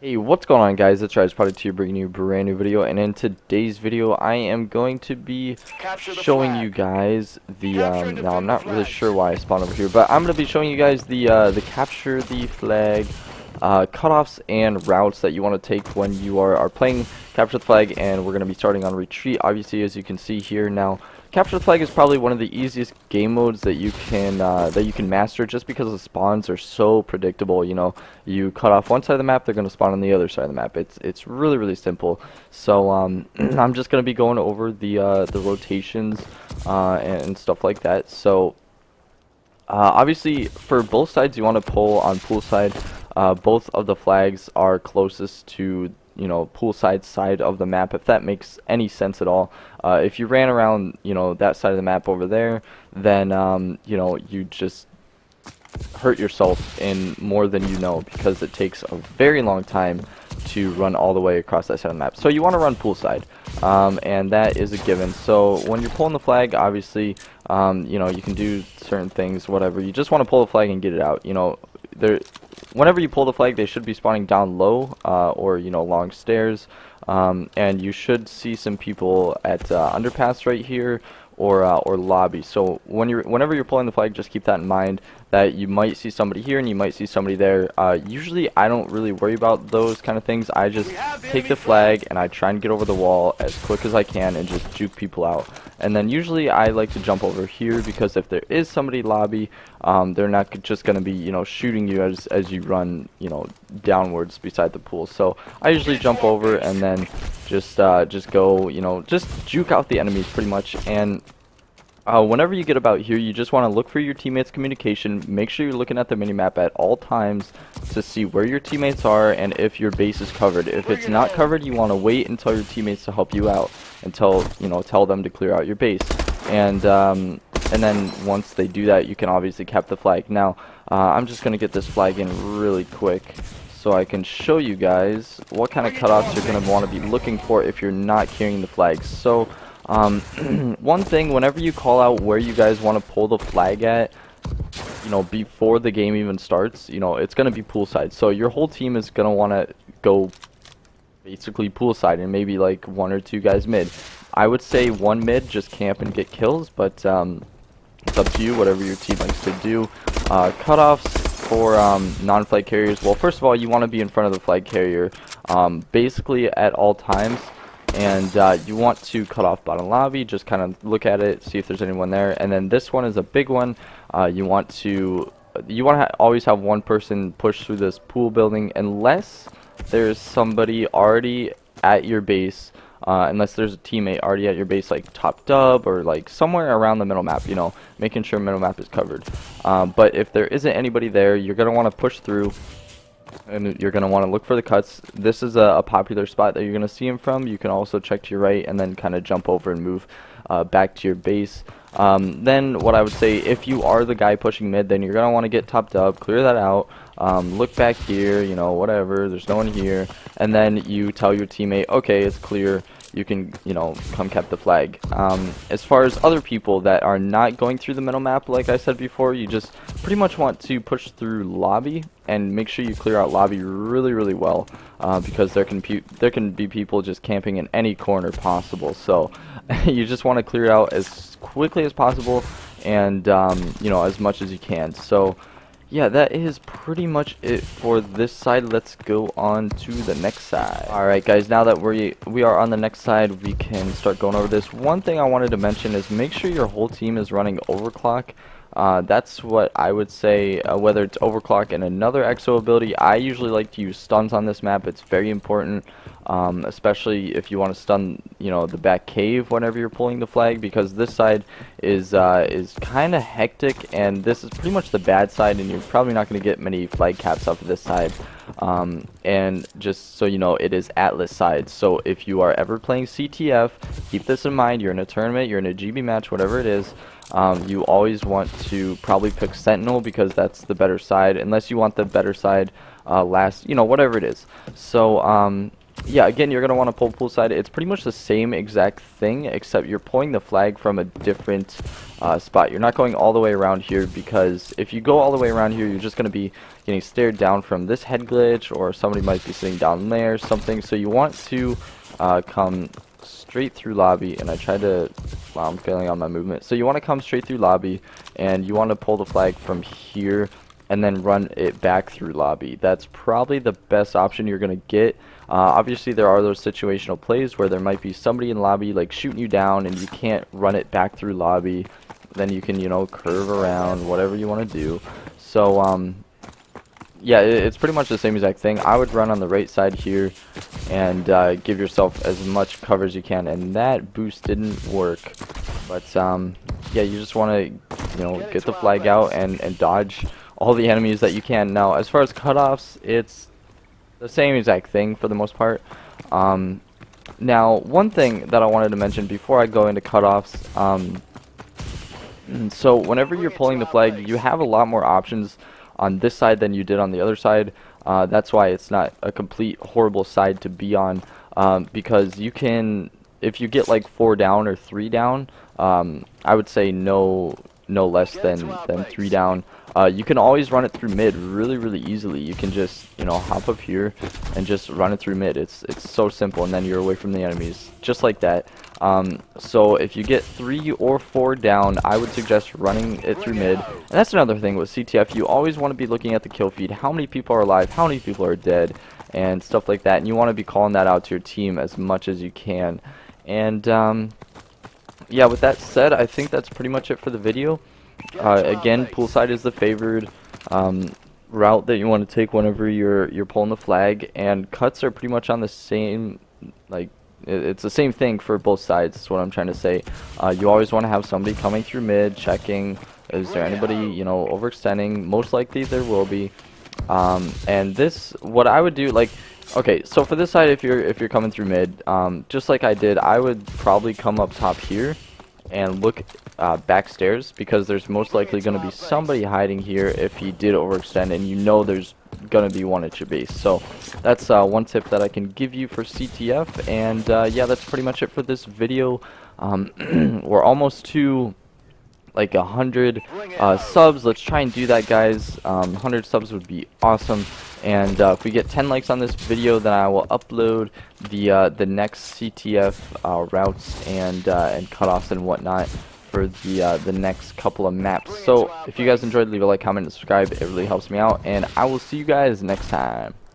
Hey, what's going on, guys? It's Hardpoint here, bringing you a brand new video, and in today's video I am going to be showing you guys the now I'm not really sure why I spawned over here, but I'm going to be showing you guys the capture the flag cutoffs and routes that you want to take when you are playing capture the flag. And we're going to be starting on retreat, obviously, as you can see here. Now, capture the flag is probably one of the easiest game modes that you can master, just because the spawns are so predictable. You know, you cut off one side of the map, they're going to spawn on the other side of the map. It's really simple. So I'm just going to be going over the rotations and stuff like that. So obviously, for both sides, you want to pull on Poolside. Both of the flags are closest to, you know, Poolside side of the map, if that makes any sense at all. If you ran around, you know, that side of the map over there, then you know, you just hurt yourself in more than you know, because it takes a very long time to run all the way across that side of the map. So you want to run Poolside, and that is a given. So when you're pulling the flag, obviously, you know, you can do certain things, whatever. You just want to pull the flag and get it out. You know, whenever you pull the flag, they should be spawning down low, or, you know, long stairs, and you should see some people at underpass right here, or lobby. So whenever you're pulling the flag, just keep that in mind, that you might see somebody here and you might see somebody there. Usually I don't really worry about those kind of things. I just take the flag and I try and get over the wall as quick as I can and just juke people out. And then usually I like to jump over here, because if there is somebody lobby, they're not just going to be, you know, shooting you as you run, you know, downwards beside the pool. So I usually jump over and then just go, you know, just juke out the enemies pretty much. And whenever you get about here, you just want to look for your teammates' communication. Make sure you're looking at the minimap at all times to see where your teammates are and if your base is covered. If it's not covered, you want to wait until your teammates to help you out, until, you know, tell them to clear out your base. And then once they do that, you can obviously cap the flag. Now, I'm just going to get this flag in really quick, so I can show you guys what kind of cutoffs you're going to want to be looking for if you're not carrying the flags. So one thing, whenever you call out where you guys want to pull the flag at, you know, before the game even starts, you know, it's going to be Poolside. So your whole team is going to want to go basically Poolside, and maybe like one or two guys mid. I would say one mid, just camp and get kills, but it's up to you, whatever your team likes to do. Cutoffs for non-flag carriers. Well, first of all, you want to be in front of the flag carrier basically at all times. And you want to cut off bottom lobby, just kind of look at it, see if there's anyone there. And then this one is a big one. You want to always have one person push through this pool building, unless there's somebody already at your base, unless there's a teammate already at your base, like top dub or like somewhere around the middle map, you know, making sure middle map is covered. But if there isn't anybody there, you're going to want to push through, and you're going to want to look for the cuts. This is a popular spot that you're going to see him from. You can also check to your right and then kind of jump over and move back to your base. Then what I would say, if you are the guy pushing mid, then you're going to want to get topped up, clear that out, look back here, you know, whatever, there's no one here, and then you tell your teammate, okay, it's clear, you can, you know, come cap the flag. As far as other people that are not going through the middle map, like I said before, you just pretty much want to push through lobby and make sure you clear out lobby really well, because there can be people just camping in any corner possible. So you just want to clear it out as quickly as possible, and you know, as much as you can. So yeah, that is pretty much it for this side. Let's go on to the next side. Alright guys, now that we are on the next side, we can start going over this. One thing I wanted to mention is make sure your whole team is running overclock. That's what I would say, whether it's overclock and another exo ability. I usually like to use stuns on this map. It's very important, especially if you want to stun, you know, the back cave whenever you're pulling the flag, because this side is kind of hectic, and this is pretty much the bad side, and you're probably not going to get many flag caps off of this side. And just so you know, it is Atlas side. So if you are ever playing CTF, keep this in mind. You're in a tournament, you're in a GB match, whatever it is. You always want to probably pick Sentinel, because that's the better side, unless you want the better side last, you know, whatever it is. So yeah, again, you're going to want to pull poolside. It's pretty much the same exact thing, except you're pulling the flag from a different spot. You're not going all the way around here, because if you go all the way around here, you're just going to be getting stared down from this head glitch, or somebody might be sitting down there or something. So you want to come straight through lobby, and I tried to, wow, I'm failing on my movement. So you want to come straight through lobby, and you want to pull the flag from here, and then run it back through lobby. That's probably the best option you're going to get. Obviously, there are those situational plays where there might be somebody in lobby like shooting you down and you can't run it back through lobby. Then you can, you know, curve around, whatever you want to do. So, yeah, it's pretty much the same exact thing. I would run on the right side here and give yourself as much cover as you can. And that boost didn't work. But, yeah, you just want to, you know, get the flag out and dodge all the enemies that you can. Now, as far as cutoffs, it's the same exact thing for the most part. Now, one thing that I wanted to mention before I go into cutoffs, so whenever you're pulling the flag, you have a lot more options on this side than you did on the other side. That's why it's not a complete horrible side to be on, because you can, if you get like 4 down or 3 down, I would say no less than 3 down. You can always run it through mid really easily. You can just, you know, hop up here and just run it through mid. It's so simple, and then you're away from the enemies just like that. So if you get 3 or 4 down, I would suggest running it through mid. And that's another thing with CTF. You always want to be looking at the kill feed, how many people are alive, how many people are dead, and stuff like that. And you want to be calling that out to your team as much as you can. And yeah, with that said, I think that's pretty much it for the video. Again, poolside is the favored route that you want to take whenever you're pulling the flag, and cuts are pretty much on the same, like, it's the same thing for both sides. Is what I'm trying to say. You always want to have somebody coming through mid, checking, is there anybody, you know, overextending? Most likely there will be. And this, what I would do, like, okay, so for this side, if you're coming through mid, just like I did, I would probably come up top here and look backstairs, because there's most likely going to be somebody hiding here if he did overextend, and you know there's going to be one at your base. So that's one tip that I can give you for CTF. And yeah, that's pretty much it for this video. We're almost to like 100 subs. Let's try and do that, guys. 100 subs would be awesome. And if we get 10 likes on this video, then I will upload the next CTF routes and cutoffs and whatnot for the next couple of maps. So if you guys enjoyed, leave a like, comment, and subscribe. It really helps me out, and I will see you guys next time.